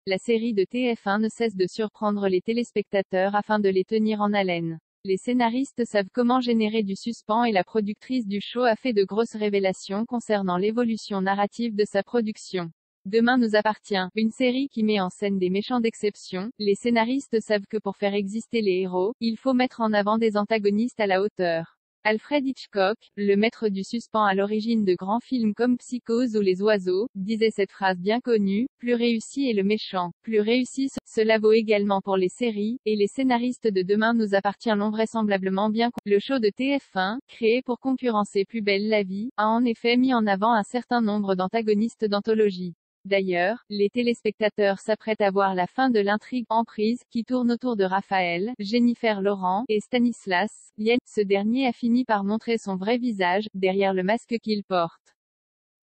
La série de TF1 ne cesse de surprendre les téléspectateurs afin de les tenir en haleine. Les scénaristes savent comment générer du suspens et la productrice du show a fait de grosses révélations concernant l'évolution narrative de sa production. Demain nous appartient, une série qui met en scène des méchants d'exception. Les scénaristes savent que pour faire exister les héros, il faut mettre en avant des antagonistes à la hauteur. Alfred Hitchcock, le maître du suspens à l'origine de grands films comme Psychose ou Les Oiseaux, disait cette phrase bien connue: plus réussi est le méchant, plus réussi. Cela vaut également pour les séries, et les scénaristes de Demain nous appartient l'ont vraisemblablement bien compris. Le show de TF1, créé pour concurrencer Plus belle la vie, a en effet mis en avant un certain nombre d'antagonistes d'anthologie. D'ailleurs, les téléspectateurs s'apprêtent à voir la fin de l'intrigue Emprise, qui tourne autour de Raphaël, Jennifer Laurent, et Stanislas Liel. Ce dernier a fini par montrer son vrai visage, derrière le masque qu'il porte.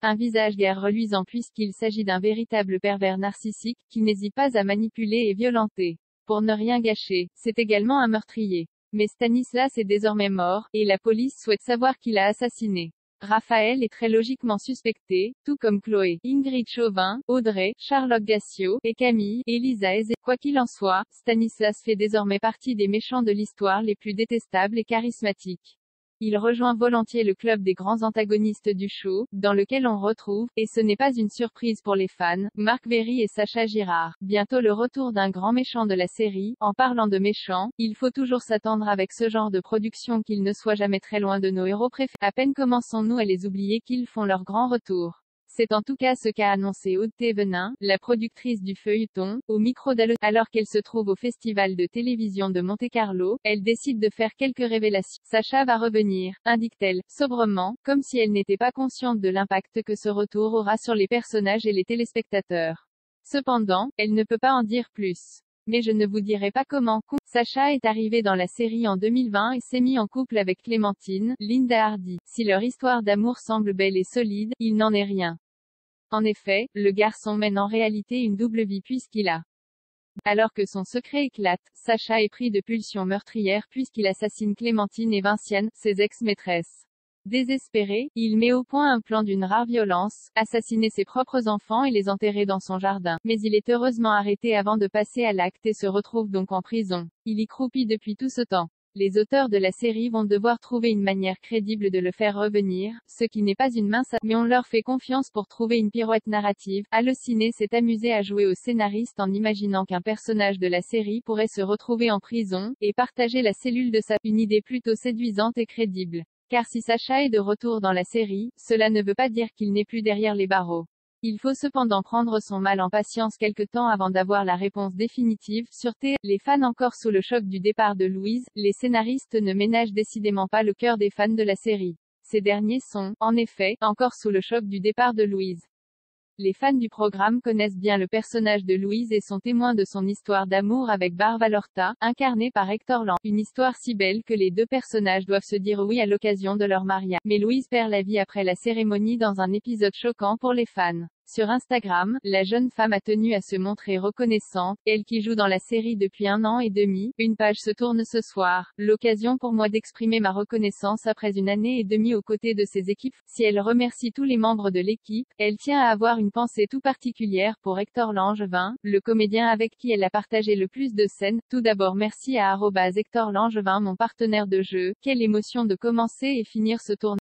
Un visage guère reluisant puisqu'il s'agit d'un véritable pervers narcissique, qui n'hésite pas à manipuler et violenter. Pour ne rien gâcher, c'est également un meurtrier. Mais Stanislas est désormais mort, et la police souhaite savoir qui l'a assassiné. Raphaël est très logiquement suspecté, tout comme Chloé, Ingrid Chauvin, Audrey, Charlotte Gassio, et Camille, Elisa Aizé. Quoi qu'il en soit, Stanislas fait désormais partie des méchants de l'histoire les plus détestables et charismatiques. Il rejoint volontiers le club des grands antagonistes du show, dans lequel on retrouve, et ce n'est pas une surprise pour les fans, Marc Véry et Sacha Girard. Bientôt le retour d'un grand méchant de la série. En parlant de méchants, il faut toujours s'attendre avec ce genre de production qu'ils ne soient jamais très loin de nos héros préférés. À peine commençons-nous à les oublier qu'ils font leur grand retour. C'est en tout cas ce qu'a annoncé Aude Thévenin, la productrice du feuilleton, au micro d'Allo. Alors qu'elle se trouve au Festival de télévision de Monte-Carlo, elle décide de faire quelques révélations. Sacha va revenir, indique-t-elle, sobrement, comme si elle n'était pas consciente de l'impact que ce retour aura sur les personnages et les téléspectateurs. Cependant, elle ne peut pas en dire plus. Mais je ne vous dirai pas comment. Sacha est arrivé dans la série en 2020 et s'est mis en couple avec Clémentine, Linda Hardy. Si leur histoire d'amour semble belle et solide, il n'en est rien. En effet, le garçon mène en réalité une double vie puisqu'il a. Alors que son secret éclate, Sacha est pris de pulsions meurtrières puisqu'il assassine Clémentine et Vinciane, ses ex-maîtresses. Désespéré, il met au point un plan d'une rare violence, assassiner ses propres enfants et les enterrer dans son jardin. Mais il est heureusement arrêté avant de passer à l'acte et se retrouve donc en prison. Il y croupit depuis tout ce temps. Les auteurs de la série vont devoir trouver une manière crédible de le faire revenir, ce qui n'est pas une mince affaire, mais on leur fait confiance pour trouver une pirouette narrative. Allociné s'est amusé à jouer au scénariste en imaginant qu'un personnage de la série pourrait se retrouver en prison, et partager la cellule de une idée plutôt séduisante et crédible. Car si Sacha est de retour dans la série, cela ne veut pas dire qu'il n'est plus derrière les barreaux. Il faut cependant prendre son mal en patience quelque temps avant d'avoir la réponse définitive. Sur les fans encore sous le choc du départ de Louise, les scénaristes ne ménagent décidément pas le cœur des fans de la série. Ces derniers sont, en effet, encore sous le choc du départ de Louise. Les fans du programme connaissent bien le personnage de Louise et sont témoins de son histoire d'amour avec Barbara Lorta, incarnée par Hector Lang. Une histoire si belle que les deux personnages doivent se dire oui à l'occasion de leur mariage. Mais Louise perd la vie après la cérémonie dans un épisode choquant pour les fans. Sur Instagram, la jeune femme a tenu à se montrer reconnaissante, elle qui joue dans la série depuis 1 an et demi. Une page se tourne ce soir, l'occasion pour moi d'exprimer ma reconnaissance après 1 année et demie aux côtés de ses équipes. Si elle remercie tous les membres de l'équipe, elle tient à avoir une pensée tout particulière pour Hector Langevin, le comédien avec qui elle a partagé le plus de scènes. Tout d'abord merci à @Hector Langevin, mon partenaire de jeu. Quelle émotion de commencer et finir ce tournoi.